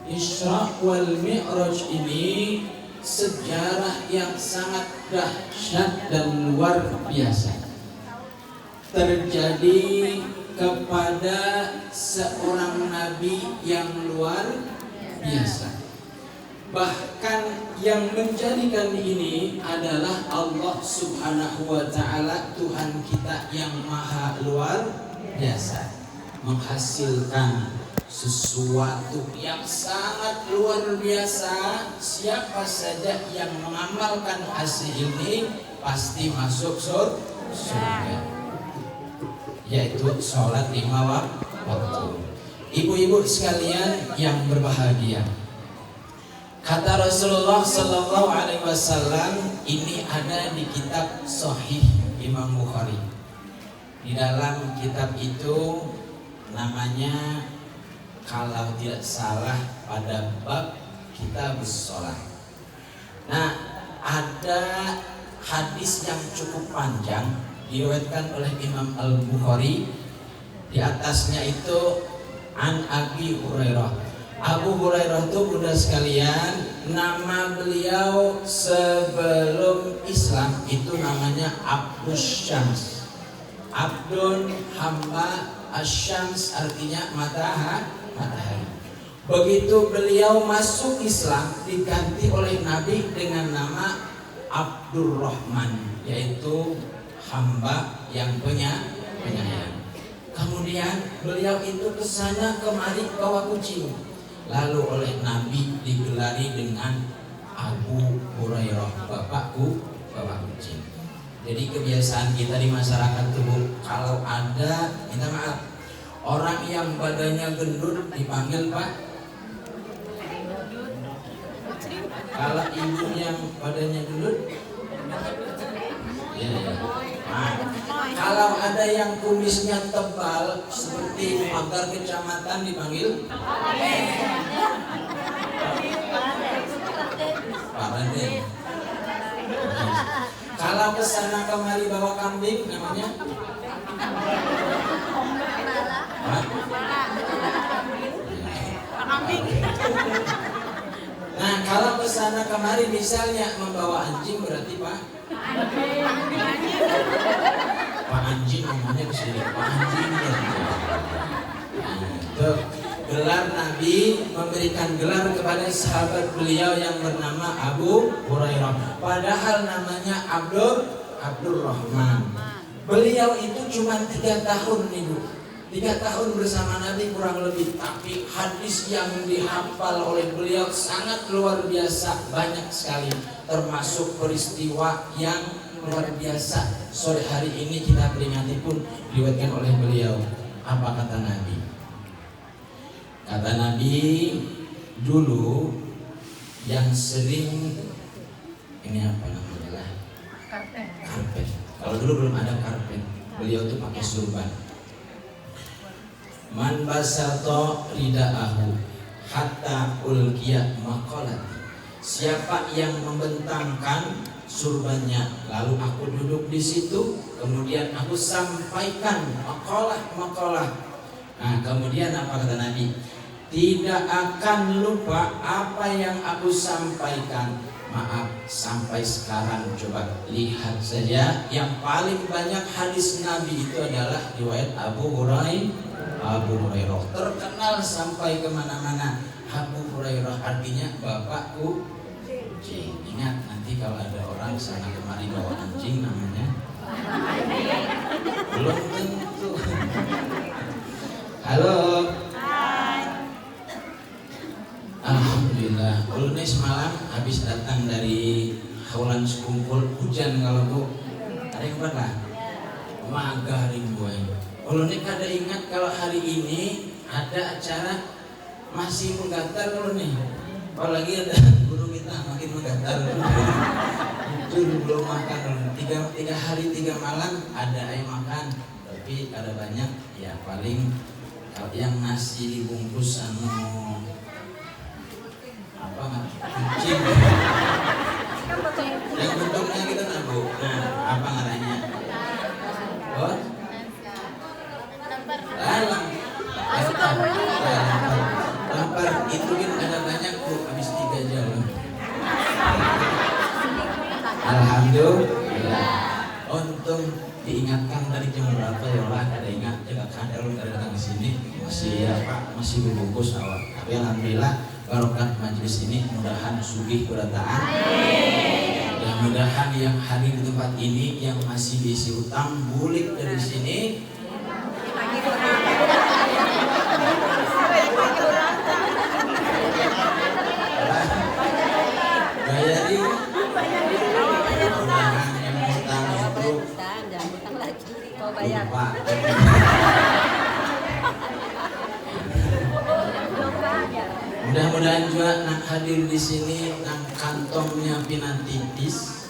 Isra wal Mi'raj ini sejarah yang sangat dahsyat dan luar biasa. Terjadi kepada seorang nabi yang luar biasa. Bahkan yang menjadikan ini adalah Allah Subhanahu wa Ta'ala, Tuhan kita yang maha luar biasa, menghasilkan sesuatu yang sangat luar biasa. Siapa saja yang mengamalkan hasil ini pasti masuk surga, yaitu sholat 5 waktu. Ibu-ibu sekalian yang berbahagia, kata Rasulullah Sallallahu Alaihi Wasallam, ini ada di kitab Sahih Imam Bukhari. Di dalam kitab itu namanya, kalau tidak salah, pada bab kitab sholat. Nah, ada hadis yang cukup panjang diriwayatkan oleh Imam Al-Bukhari. Di atasnya itu an Abi Hurairah. Abu Hurairah itu, bunda sekalian, nama beliau sebelum Islam itu namanya Abdus Syams. Abdun, hamba, Asyams artinya matahari. Begitu beliau masuk Islam, diganti oleh Nabi dengan nama Abdurrahman, yaitu hamba yang penyayang. Kemudian beliau itu kesana kemari bawa kucing, lalu oleh Nabi digelari dengan Abu Hurairah, bapak kucing. Jadi kebiasaan kita di masyarakat tuh, kalau ada, minta maaf, orang yang badannya gendut dipanggil Pak. Kalau ibu yang badannya gendut, ya. Nah, kalau ada yang kumisnya tebal seperti pagar kecamatan dipanggil Pak Raden. Kalau kesana kemari bawa kambing namanya Nah, kalau kesana kemari misalnya membawa anjing berarti Pak Anjing namanya kesini, Pak Anjing ya. Itu gelar Nabi, memberikan gelar kepada sahabat beliau yang bernama Abu Hurairah. Padahal namanya Abdurrahman. Beliau itu cuma 3 tahun nih Bu. 3 tahun bersama Nabi kurang lebih, tapi hadis yang dihafal oleh beliau sangat luar biasa, banyak sekali, termasuk peristiwa yang luar biasa. Sore hari ini kita peringati pun diriwayatkan oleh beliau. Apa kata Nabi? Kata Nabi, dulu yang sering ini apa namanya lah? Karpet. Kalau dulu belum ada karpet, beliau tuh pakai surban. Man basato ridaahu hatta ulqiya maqalati. Siapa yang membentangkan surbannya, lalu aku duduk di situ, kemudian aku sampaikan maqalah. Nah, kemudian apa kata Nabi? Tidak akan lupa apa yang aku sampaikan. Maaf, sampai sekarang coba lihat saja, yang paling banyak hadis Nabi itu adalah riwayat Abu Hurairah, terkenal sampai kemana-mana. Abu Hurairah artinya bapakku anjing. Ingat, nanti kalau ada orang sana kemari bawa anjing namanya belum tentu. Halo. Hai. Alhamdulillah. Ulun semalam habis datang dari Haulan Sekumpul, hujan kalau Bu. Ada yang pernah? Magaring gue. Ulun kada ingat kalau hari ini ada acara masih menggatar ulun nih. Apalagi ada guru kita makin menggatar. Jujur belum makan ulun. 3 hari 3 malam ada ayam makan, tapi kada banyak. Ya paling kalau yang nasi dibungkus apa nggak? Kucing. Yang bentuknya gitu nah Bu. Nah, apa ngaranya? Oh? Lalang. Lampar itu kan ada banyak Bu, habis 3 jam. Alhamdulillah. Untung diingatkan tadi jam berapa ya Allah, ada ingat jaga kadar lu datang ke sini masih masih berbungkus awal. Tapi alhamdulillah barokat majelis ini mudahan sugih berataan. Dan mudahan yang hadir di tempat ini yang masih diisi utang bulik dari sini. Bayari. Mudahan yang utang itu lupa. Mudah-mudahan juga nak hadir di sini nang kantongnya pina tipis,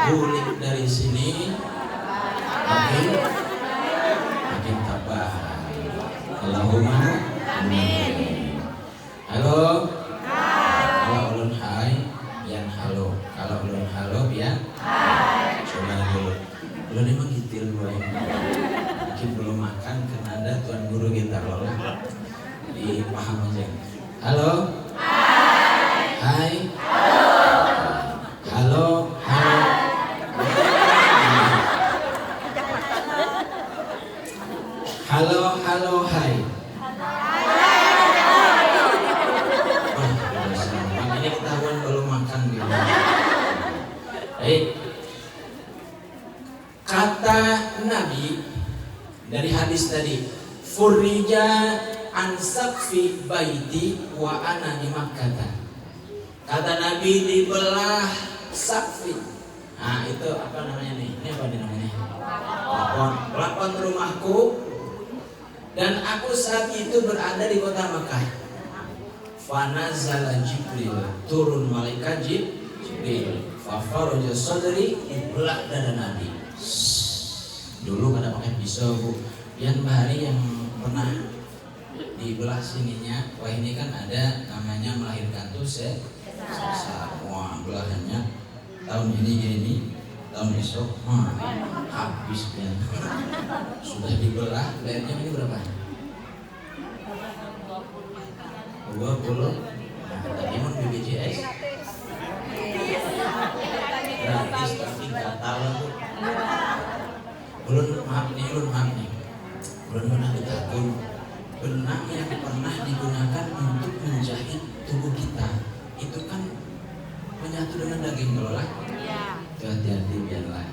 bulik dari sini, makin tabah. Allahumma amin. Halo. Kalau ulun hai, pian halo. Kalau ulun halo, pian hai. Coba dulu. Ulun emang gitil gue. Mungkin belum makan karena ada tuan guru kita loh. Dipaham aja. Halo. Hai. Hai. Halo. Halo. Halo. Halo. Hai. Ini ketahuan belum makan gitu. Baik. Kata Nabi dari hadis tadi, Furrija ansakfi baiti wa ana di Makkah. Kata Nabi dibelah sakfi. Nah itu apa namanya nih? Ini apa namanya? Plafon rumahku. Dan aku saat itu berada di kota Makkah. Fanazala Jibril, turun malaikat Jibril. Fafaraja sadri, dibelah dada Nabi. Dulu kada pakai pisau Bu. Yang bahari yang pernah dibelah sininya, wah ini kan ada namanya melahirkan tuh sesar. Wah belahannya tahun ini, tahun besok, habis kan. Sudah dibelah, bayarnya ini berapa? 20. Tadi mau BPJS gratis tapi nggak tahu Bu. Ulun maaf nih. Ulun pernah ditakun benang yang pernah digunakan untuk menjahit tubuh kita itu kan menyatu dengan daging kalau lah. Itu hati-hati biarlah.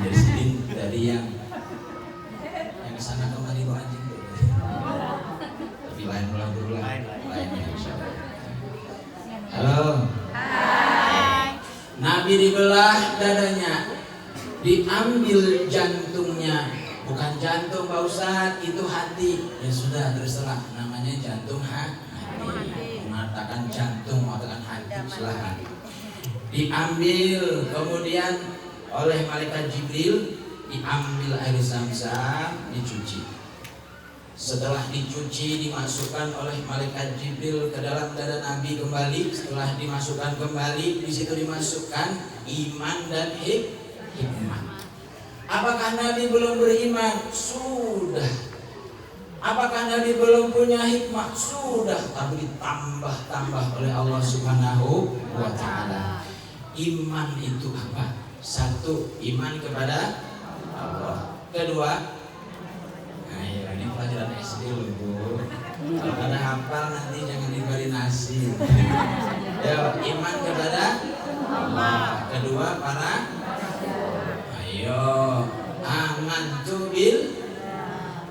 Dari sini dari yang sana kemari lo anjing tuh. Tapi lain ulang lainnya insyaallah. Halo. Hai. Nabi dibelah dadanya, diambil jantungnya, bukan jantung Pak Ustadz, itu hati. Ya sudah terserah, namanya jantung hati. Mengatakan jantung, mengatakan hati, silahkan. Diambil, kemudian oleh malaikat Jibril, diambil air zam-zam, dicuci. Setelah dicuci, dimasukkan oleh malaikat Jibril ke dalam dada Nabi kembali. Setelah dimasukkan kembali, di situ dimasukkan iman dan hikmah. Apakah Nabi belum beriman? Sudah. Apakah Nabi belum punya hikmah? Sudah. Tapi ditambah-tambah oleh Allah Subhanahu wa Ta'ala. Iman itu apa? Satu, iman kepada Allah. Kedua, nah ya, ini pelajaran SD loh Bu. Kalau ada hafal nanti jangan diberi nasi. Ya, iman kepada Allah. Kedua, para ayo amantu bil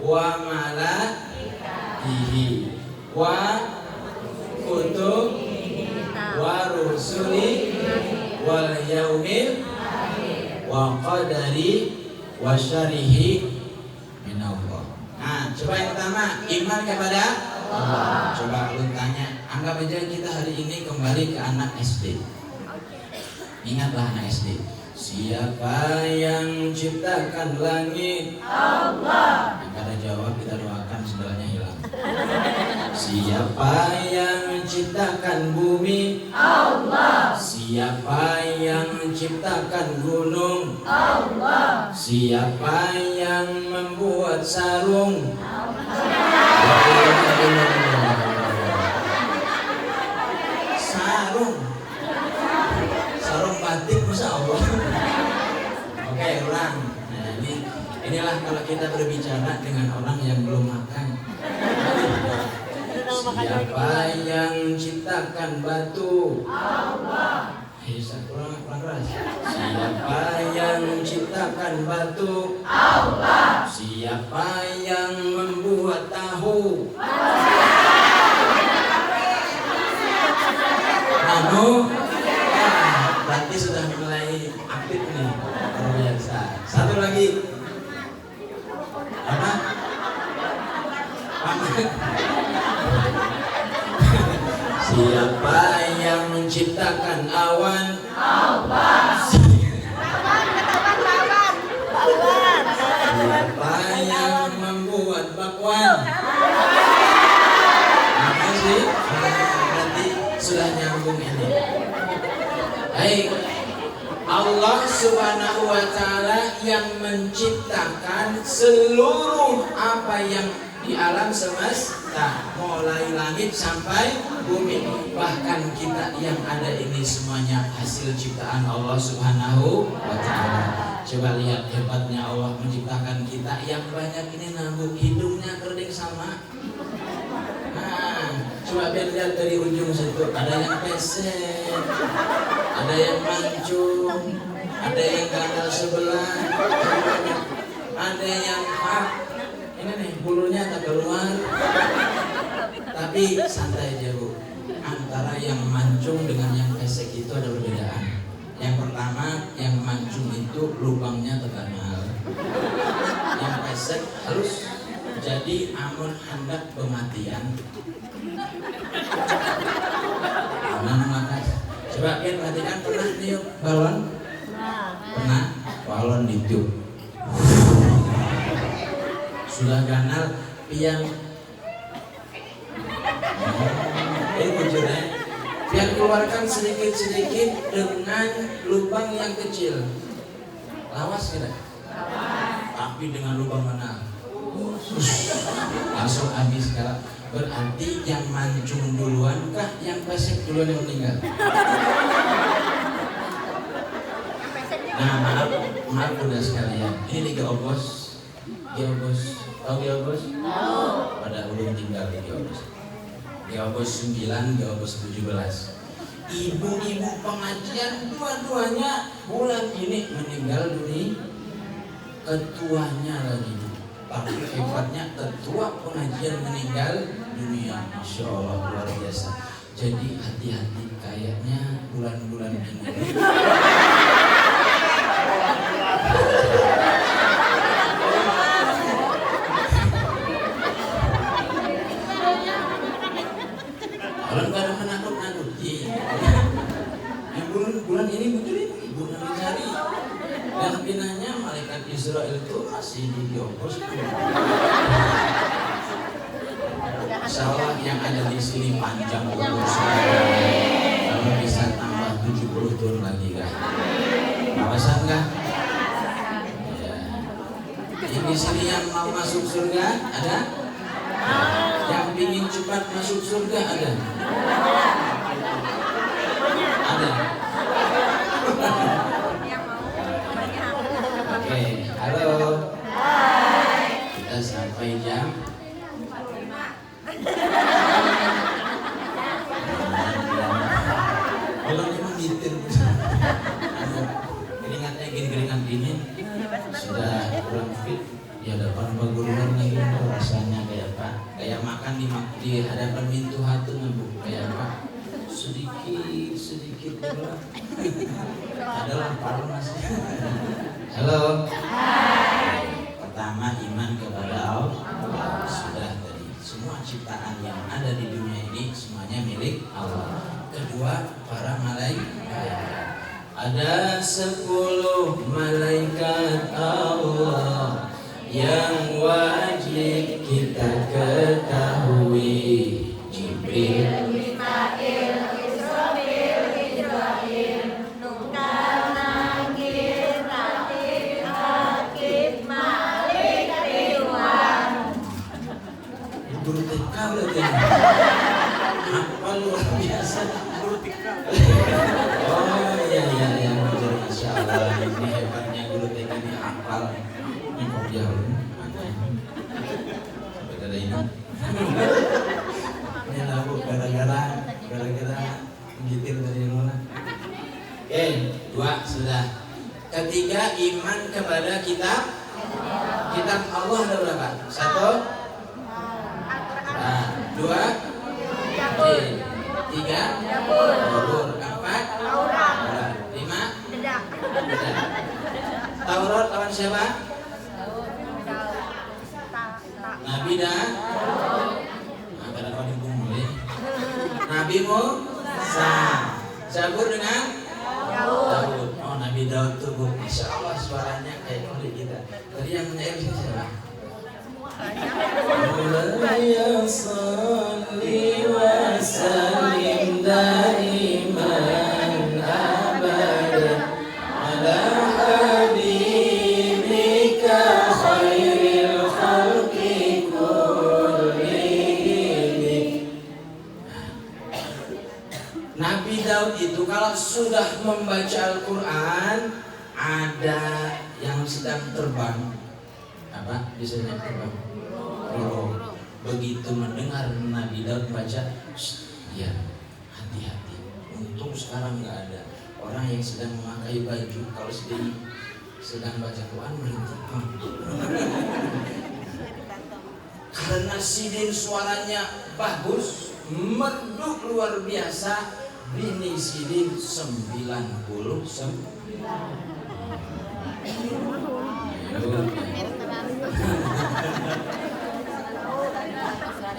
wa malaikatihi wa kutub wa rusuli wal yaumil wa qadari wa syarihi minallah. Nah, coba yang pertama, iman kepada Allah. Coba lu tanya, anggap aja kita hari ini kembali ke anak SD. Ingatlah anak SD. Siapa yang ciptakan langit? Allah. Yang kada jawab kita doakan segalanya hilang. Siapa yang menciptakan bumi? Allah. Siapa yang menciptakan gunung? Allah. Siapa yang membuat sarung? Allah. Sarung. Sarung batik Masya Allah. Oke, ulang. Nah, inilah kalau kita berbicara dengan orang yang belum makan. Siapa yang ciptakan batu? Allah. Kurang keras. Siapa yang menciptakan batu? Allah. Siapa yang membuat tahu? Berarti sudah mulai aktif nih. Luar biasa. Satu lagi. Apa? Siapa yang menciptakan awan? Allah. Siapa yang membuat bakwan? Makasih. Berarti sudah nyambung ini. Baik. Allah Subhanahu wa Ta'ala yang menciptakan seluruh apa yang di alam semesta, mulai langit sampai bumi. Bahkan kita yang ada ini semuanya hasil ciptaan Allah Subhanahu wa Ta'ala. Coba lihat hebatnya Allah menciptakan kita. Yang banyak ini nambung hidungnya kerding sama. Nah, coba lihat dari ujung situ, ada yang pesek, ada yang mancung, ada yang gagal sebelah, ada yang ini nih bulunya tak keluar. Tapi santai aja Bu, antara yang mancung dengan yang pesek itu ada perbedaan. Yang pertama, yang mancung itu lubangnya terkenal, yang pesek halus. Jadi amun hendak kematian mana makas. Coba kan perhatikan, pernah niup balon? Pernah? Balon ditiup sudah ganal pian. Ini bujurnya pian keluarkan sedikit-sedikit dengan lubang yang kecil. Lawas tidak? Tapi dengan lubang mana? Langsung habis. Kalau berarti yang mancung duluan kah yang pesek duluan yang meninggal? Nah, maaf udah sekalian. Ini Geobos. Tahu Geobos? Tahu. Pada ulun tinggal di Geobos. Geobos 9, Geobos 17. Ibu-ibu pengajian dua-duanya bulan ini meninggal dunia. Ketuanya lagi. Tapi hebatnya ketua pengajian meninggal dunia. Masya Allah, luar biasa. Jadi hati-hati, kayaknya bulan-bulan ini kalau nggak ada menakut-nakuti. Yang bulan ini betul ini bulan dicari. Dan pinanya malaikat Israel itu masih di Geobos. Insyaallah yang ada di sini panjang umur saya. Kalau bisa tambah 70 tahun lagi kan. Awasan kan? Ya. Yang di sini yang mau masuk surga ada? Yang ingin cepat masuk surga ada? Ada. Oke, halo. Kita sampai jam kalau memang ngitir keringatnya keringat dingin sudah kurang fit di hadapan perguruan lagi. Rasanya kayak apa? Kayak makan di hadapan pintu hatu Bu. Kayak apa? Sedikit dulu. Ada lapar masih. Halo. Pertama, iman kepada Allah. Sudah tadi. Semua ciptaan yang ada di dunia ini semuanya milik Allah. Kedua, para malaikat. Ada 10 malaikat Allah yang wajib kita ketahui. Jibril, Mikail, Israfil, Munkar, Nakir, Atid, Hakim, Malik, Ridwan. Mekah berarti. Apa luar biasa. Oh iya, Masya Allah, ini hebatnya guru TK ini hafal. Ini kok dia sampai ada ini. Ini lagu gara-gara menjitir dari mana? Oke, 2 sudah. Ketiga, iman kepada kitab Allah ada berapa? 1. Nah, 2. 3. Zabur. 4. Taurat. 5. Dedak. Taurat lawan siapa? Nabi dah. Nabi Musa. Zabur dengan Daud. Oh, Nabi Daud tuh, Bu. Masya Allah suaranya kayak kulit kita. Tadi yang menyair siapa? Ya salli wa sallim daiman abadan ala habibika khairil khalqi kullihim. Nabi Daud itu kalau sudah membaca Al-Quran, ada yang sedang terbang. Apa? Biasanya terbang. Begitu mendengar Nabi Daud baca, ya hati-hati. Untung sekarang nggak ada orang yang sedang memakai baju kalau sedang baca Quran berhenti. Karena sidin suaranya bagus, merdu luar biasa. Bini sidin 99.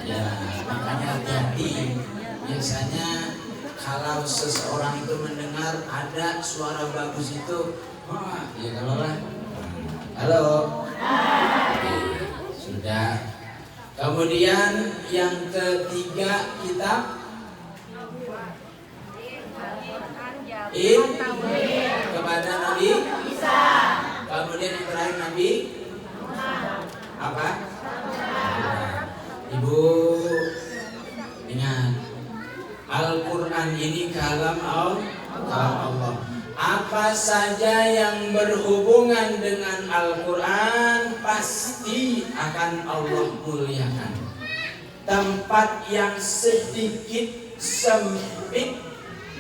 Ya, makanya hati-hati. Biasanya kalau seseorang itu mendengar ada suara bagus itu, ya kalau lah. Halo. Sudah. Kemudian yang ketiga kitab kepada Nabi Isa. Kemudian yang terakhir Nabi apa? Ibu ingat, Al-Quran ini kalam Allah. Apa saja yang berhubungan dengan Al-Quran pasti akan Allah muliakan. Tempat yang sedikit sempit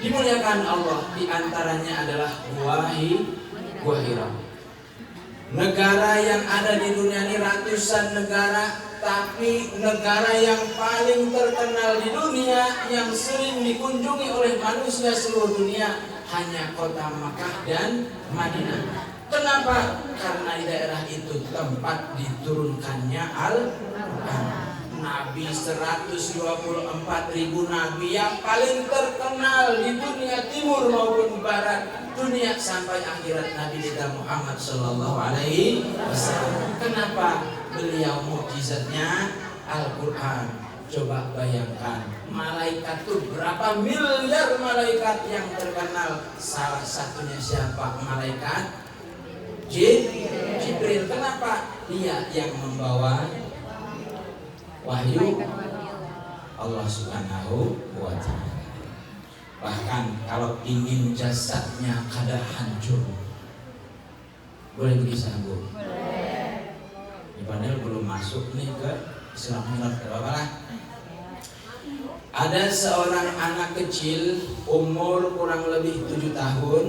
dimuliakan Allah, diantaranya adalah Gua Hira. Negara yang ada di dunia ini ratusan negara, tapi negara yang paling terkenal di dunia yang sering dikunjungi oleh manusia seluruh dunia hanya kota Makkah dan Madinah. Kenapa? Karena di daerah itu tempat diturunkannya Al-Quran. Nabi 124.000 nabi yang paling terkenal di dunia timur maupun barat dunia sampai akhirat Nabi kita Muhammad Sallallahu Alaihi Wasallam. Kenapa? Beliau mukjizatnya Al-Quran. Coba bayangkan, malaikat itu berapa miliar malaikat yang terkenal. Salah satunya siapa? Malaikat Jibril. Kenapa? Dia yang membawa wahyu Allah Subhanahu wa Ta'ala. Bahkan kalau ingin jasadnya kada hancur, boleh begitu Bu? Boleh. Padahal belum masuk nih ke Islam Mi'raj berapa? Ada seorang anak kecil umur kurang lebih 7 tahun,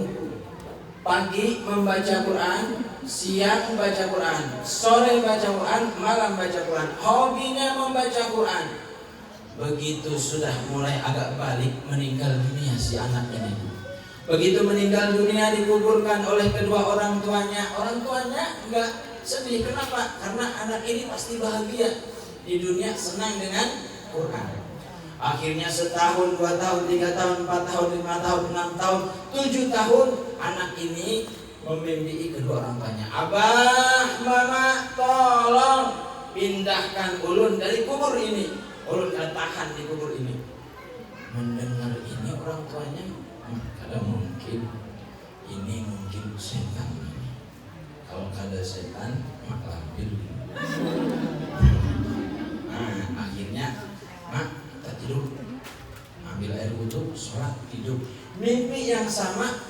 pagi membaca Quran, siang baca Quran, sore baca Quran, malam baca Quran. Hobinya membaca Quran. Begitu sudah mulai agak balik, meninggal dunia si anak ini. Begitu meninggal dunia, dikuburkan oleh kedua orang tuanya. Orang tuanya enggak sedih. Kenapa? Karena anak ini pasti bahagia di dunia, senang dengan Quran. Akhirnya setahun, 2 tahun, 3 tahun, 4 tahun, 5 tahun, 6 tahun, 7 tahun, anak ini membimbing kedua orang tuanya. Abah, mama, tolong pindahkan ulun dari kubur ini. Ulun kada tahan di kubur ini. Mendengar ini orang tuanya, kada mungkin. Ini mungkin setan. Kalau kada setan, mak lampir. Nah, akhirnya sholat tidur. Mimpi yang sama,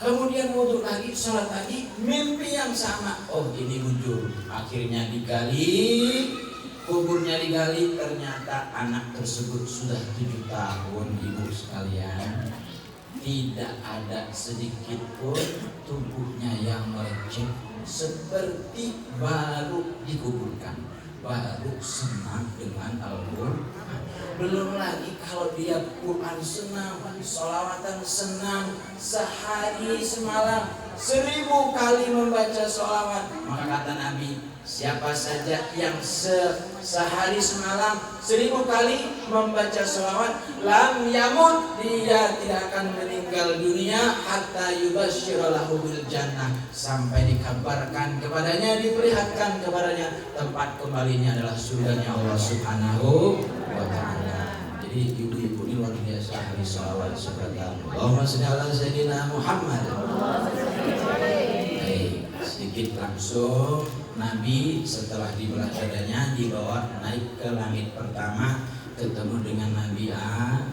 kemudian wudhu lagi, sholat lagi, mimpi yang sama. Oh ini muncul. Akhirnya digali, kuburnya digali, ternyata anak tersebut sudah 7 tahun ibu sekalian. Tidak ada sedikit pun tubuhnya yang melecet, seperti baru dikuburkan, baru senang dengan Al-Quran. Belum lagi kalau dia Quran senang, sholawatan senang, sehari semalam 1000 kali membaca sholawat. Maka kata Nabi, siapa saja yang sehari semalam 1000 kali membaca sholawat, lam yamut, dia tidak akan meninggal dunia hatta yubasyshira lahu bil jannah, sampai dikabarkan kepadanya, diperlihatkan kepadanya tempat kembalinya adalah surganya Allah Subhanahu wa ta'ala. Jadi ibu-ibu ini luar biasa ahli sholawat sebentar. Allahumma shalli ala sayyidina Muhammad. Sedikit langsung Nabi setelah dibelah dadanya dibawa naik ke langit pertama, ketemu dengan Nabi Adam.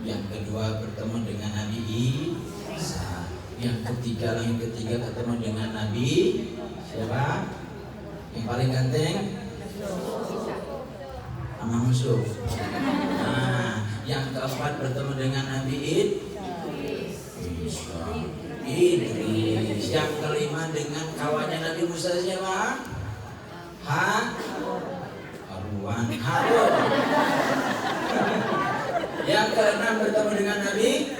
Yang kedua bertemu dengan Nabi Isa. Yang ketiga, langit ketiga ketemu dengan Nabi siapa? Yang paling ganteng? Sama musuh. Nah, yang keempat bertemu dengan Nabi Idris. Yang kelima dengan kawannya Nabi Musa siapa? Harun. Yang keenam bertemu dengan Nabi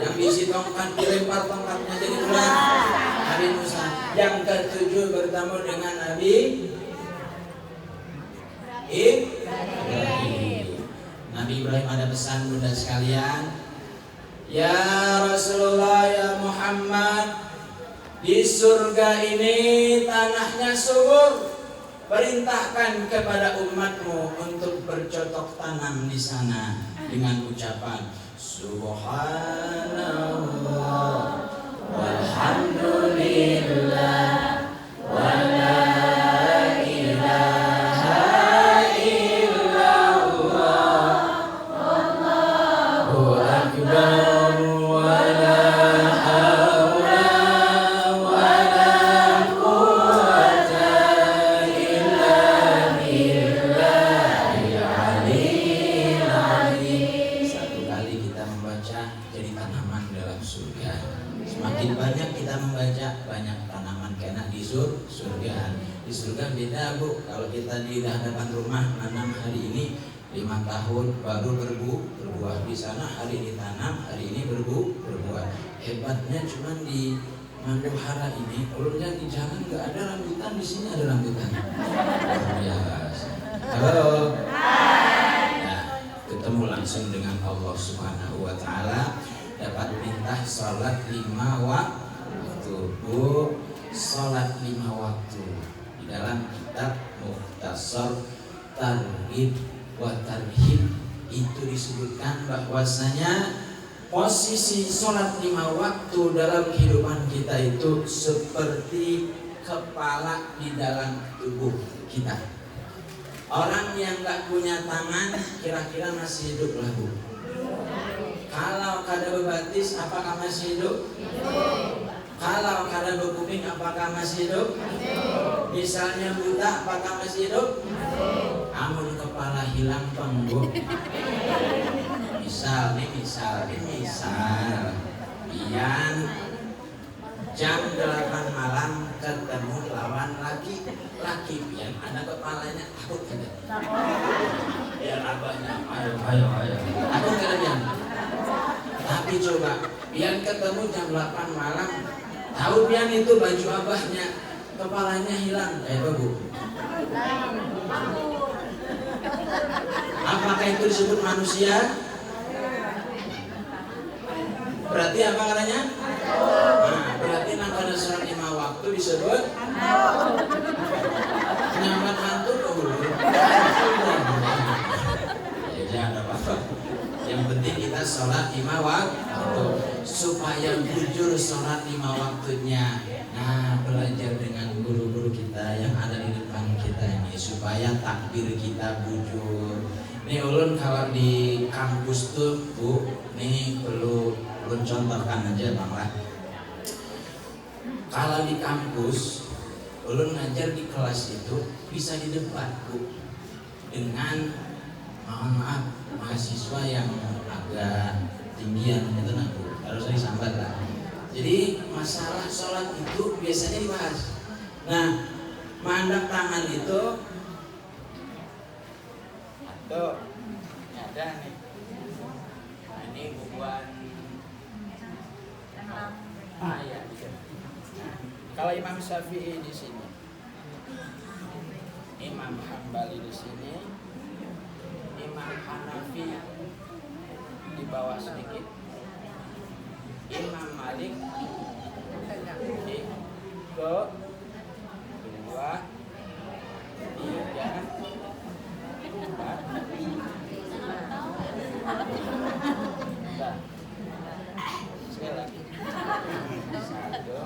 yang diisi tongkat, dilempar tongkatnya jadi ular, Nabi Musa. Yang ketujuh bertemu dengan Nabi Ibrahim. Nabi Ibrahim ada pesan bunda sekalian. Ya Rasulullah, ya Muhammad, di surga ini tanahnya subur. Perintahkan kepada umatmu untuk bercocok tanam di sana dengan ucapan Subhanallah walhamdulillah wala ilaha illallah wallahu akbar. Semakin banyak kita membaca, banyak tanaman kena di surga. Di surga beda bu, kalau kita di hadapan rumah nanam hari ini 5 tahun baru berbuah. Di sana hari ini tanam, hari ini berbuah. Hebatnya cuma di Mandohara ini, kalau lihat di jalan nggak ada rambutan, di sini ada rambutan. Biasa. Halo. Nah, ketemu langsung dengan Allah Subhanahu Wa Taala. Dapat perintah sholat 5 waktu. Bu, sholat 5 waktu. Di dalam kitab Mukhtasar Targhib wa Tarhib itu disebutkan bahwasanya posisi sholat 5 waktu dalam kehidupan kita itu seperti kepala di dalam tubuh kita. Orang yang gak punya tangan kira-kira masih hidup lah bu. Kalau kada bebatis apakah masih hidup? Kalau kada berkuping apakah masih hidup? Misalnya buta apakah masih hidup? Amun kepala hilang penggu. Misal Pian jam 8 malam ketemu lawan laki Pian ada kepalanya takut kada? Biar abahnya ayo takut kada Pian? Tapi coba Pian ketemu jam 8 malam, tahu Pian itu baju abahnya, kepalanya hilang, apa bu? Apakah itu disebut manusia? Berarti apa katanya? Nah, berarti nakana sholat 5 waktu disebut nyaman hantu dulu. Ya ada apa-apa. Yang penting kita sholat 5 waktu supaya jujur sholat 5 waktunya. Nah, belajar dengan guru-guru kita yang ada di depan kita ini supaya takbir kita bujur, Nih ulun kalau di kampus tuh Bu, nih perlu ulun contohkan aja Bang lah. Kalau di kampus ulun ngajar di kelas itu bisa didebat Bu dengan mohon maaf mahasiswa yang agak tinggian gitu nah Bu, harus disambat lah. Jadi masalah sholat itu biasanya dibahas. Nah, mandang tangan itu tuh ada nih. Nah, ini bukuan ya. Kalau Imam Syafi'i di sini, Imam Hambali di sini, Imam Hanafi di bawah sedikit, Imam Malik di ke dua, tiga, empat, sekali lagi, satu.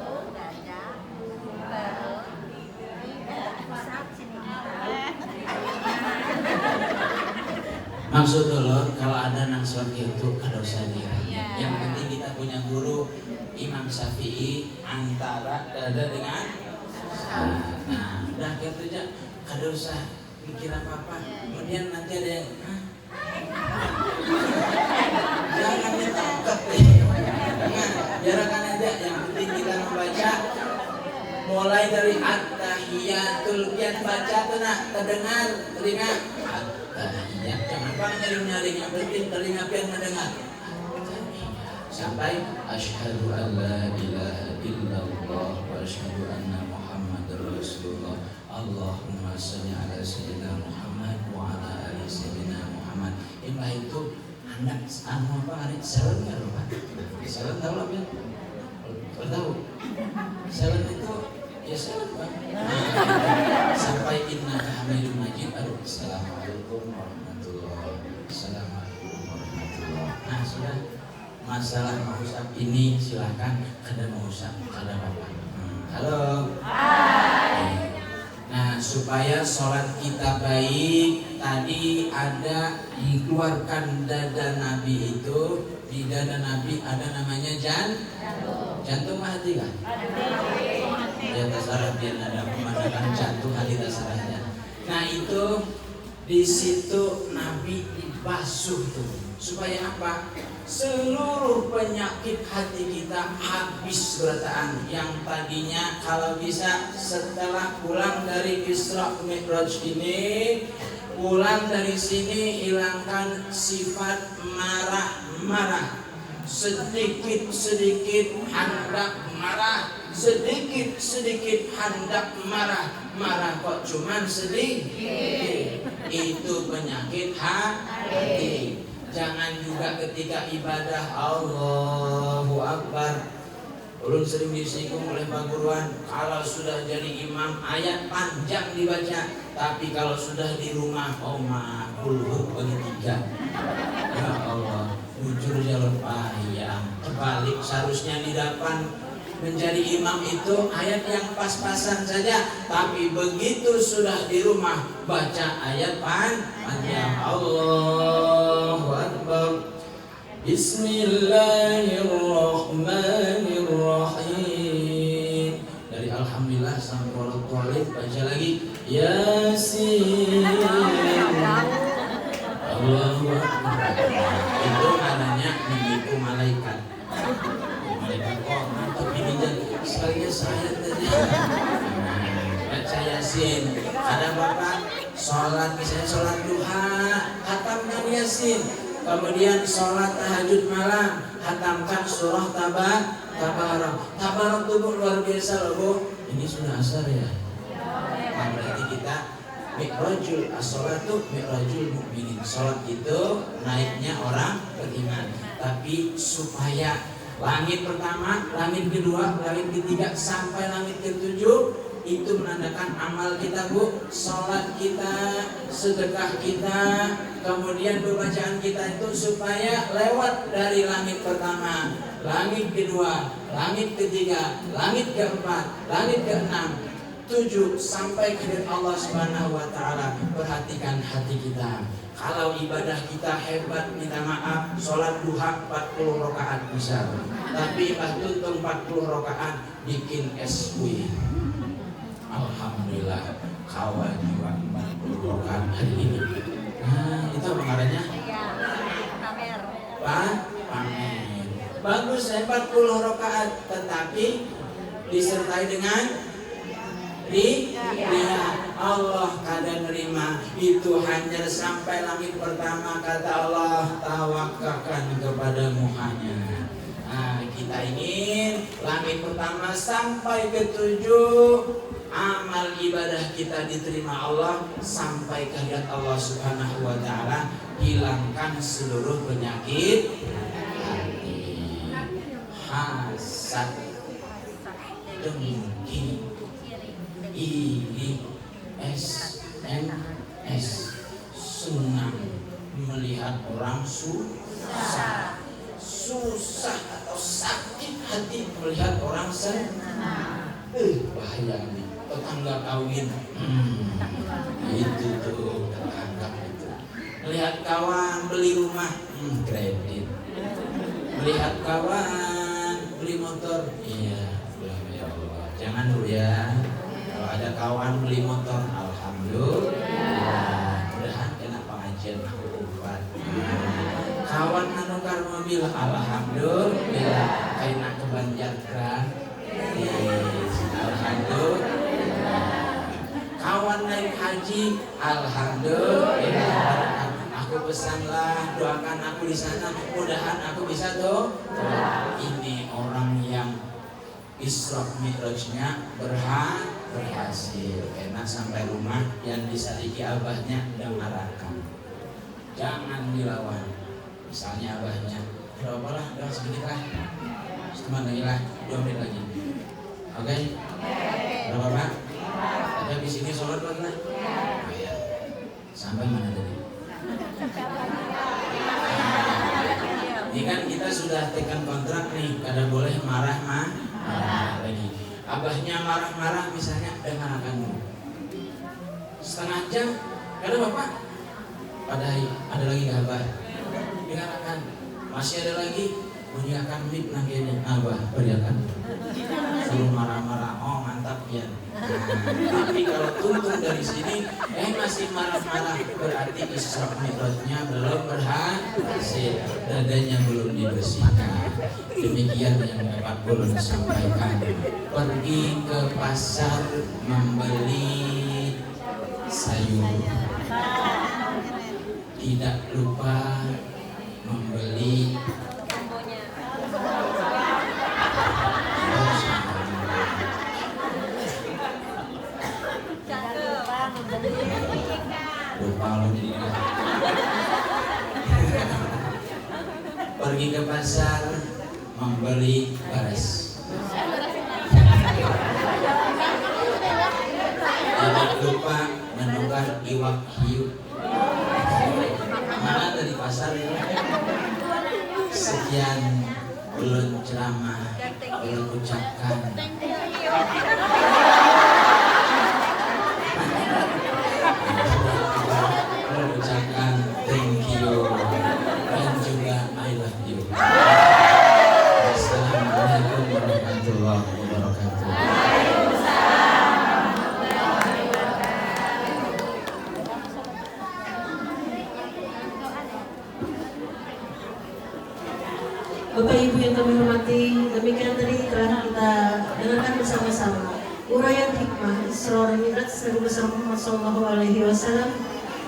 Maksud dulu kalau ada nang seperti itu kada usah dira. Yang penting kita punya guru Imam Syafi'i antara dada dengan nah, udah gitu aja, kada usah mikir apa-apa. Kemudian nanti ada yang jangan ditangkap deh. Biarkan aja, yang penting kita membaca mulai dari at-tahiyatul pian baca tuh nak terdengar telinga at-tahiyat. Jangan nyari-nyari, yang penting telinga pian mendengar sampai asyhadu an la ilaha illallah wa asyhadu anna muhammadar rasulullah. Allahumma shalli ala sayyidina Muhammad wa ala ali sayyidina Muhammad. Imah itu anak anu apa hari salat enggak lupa. Salat tahu lah ya. Tahu. Salat itu ya salat Pak. Sampai innaka hamidum majid. Assalamualaikum warahmatullahi wabarakatuh. Nah, sudah. Masalah mau usap ini silahkan, kada mau usap kada apa-apa. Halo. Hai. Nah, supaya sholat kita baik, tadi ada dikeluarkan dada Nabi itu, di dada Nabi ada namanya jantung hati kan? Di atas saraf biar ada pemandangan jantung hati atas sarafnya. Nah itu di situ Nabi dibasuh tuh, supaya apa? Seluruh penyakit hati kita habis berataan. Yang tadinya kalau bisa setelah pulang dari Isra Mi'raj ini, pulang dari sini hilangkan sifat marah-marah, sedikit-sedikit hendak marah, sedikit-sedikit hendak marah kok cuman sedikit. Itu penyakit hati. Jangan juga ketika ibadah Allahu Akbar. Ulun sering disinggung oleh Pak Guruan, kalau sudah jadi imam ayat panjang dibaca, tapi kalau sudah di rumah kulhuk bagi tiga. Ya Allah, jujur jalur payang. Terbalik, seharusnya di depan menjadi imam itu ayat yang pas-pasan saja, tapi begitu sudah di rumah baca ayat panjang. Allahu Akbar. Bismillahirrahmanirrahim. Dari Alhamdulillah sampai Walid baca lagi Yasin. Allahu Akbar. Itu namanya menipu malaikat. Malaikat mantap ini sekalinya saya tadi. Baca Yasin. Ada bapak sholat, misalnya sholat duha, khatamkan Yasin. Kemudian sholat tahajud malam, khatamkan surah Tabarak. Tabarak itu luar biasa loh Bu. Ini sudah asar ya. Nah, berarti kita mi'rajul as-sholatu mi'rajul mu'minin. Sholat itu naiknya orang beriman. Tapi supaya langit pertama, langit kedua, langit ketiga sampai langit ketujuh itu menandakan amal kita Bu, sholat kita, sedekah kita, kemudian pembacaan kita itu supaya lewat dari langit pertama, langit kedua, langit ketiga, langit keempat, langit keenam. 7. Sampai ke Allah Subhanahu wa taala. Perhatikan hati kita. Kalau ibadah kita hebat, minta maaf, sholat duha 40 rakaat bisa. Tapi Mbah Tuntung 40 rakaat bikin SW. Alhamdulillah, kawan juga 40 rakaat hari ini. Nah, itu apa ngarannya? Pamer. Pamer. Bagus 40 rakaat, tetapi disertai dengan dia Allah kada nerima itu hanya sampai langit pertama, kata Allah tawakkalkan kepadamu hanya. Nah, kita ingin langit pertama sampai ke 7 amal ibadah kita diterima Allah, sampai kehadirat Allah Subhanahu wa taala, hilangkan seluruh penyakit hati, hasad, dengki, iri, SMS, senang melihat orang susah atau sakit hati melihat orang senang. Bahaya nih, tetangga kawin. Itu tuh tetangga itu. Melihat kawan beli rumah, kredit. Melihat kawan beli motor, iya, ya Allah. Jangan dulu ya. Kalau ada kawan beli motor, alhamdulillah. Mudahan kena pengajian aku umpat. Kawan nanukar mobil, alhamdulillah. Kena ke Banjarkan, alhamdulillah. Kawan naik haji, alhamdulillah. Aku pesanlah, doakan aku di sana. Mudahan aku bisa tuh. Ini orang yang Isra Mi'rajnya berhasil, enak sampai rumah yang disadiki abahnya dengarkan, jangan dilawan. Misalnya abahnya, berapa lah, udah sedikit lah, setengah lagi lah, 2 menit lagi, oke? Berapa pak? Ada di sini sholat lagi lah, sampai mana tadi? Ini kan kita sudah tekan kontrak nih, kada boleh marah lagi. Abahnya marah-marah misalnya, dengarkan dulu setengah jam, kada bapak, padahal ada lagi gak abah, dengarkan, masih ada lagi, bunyikan mic nantinya, abah beriakan suruh marah-marah, oh mantap ya. Tapi kalau Tuntung dari sini masih marah-marah, berarti Isra Mi'rajnya belum berhasil, dadanya belum dibersihkan. Demikian yang dapat ulun sampaikan. Pergi ke pasar membeli sayur, tidak lupa membeli pergi ke pasar membeli beras, tidak lupa menukar iwak hiu. Mana dari pasar? Sekian ulun ceramah, ulun ucapkan thank you dan juga I love you. Assalamualaikum warahmatullahi wabarakatuh. Bapak Ibu yang kami hormati, demikian tadi telah kita dengarkan bersama-sama uraian hikmah Isra Mi'raj Nabi besar Muhammad SAW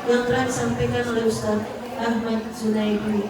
yang telah disampaikan oleh Ustaz Ahmad Zunaidi.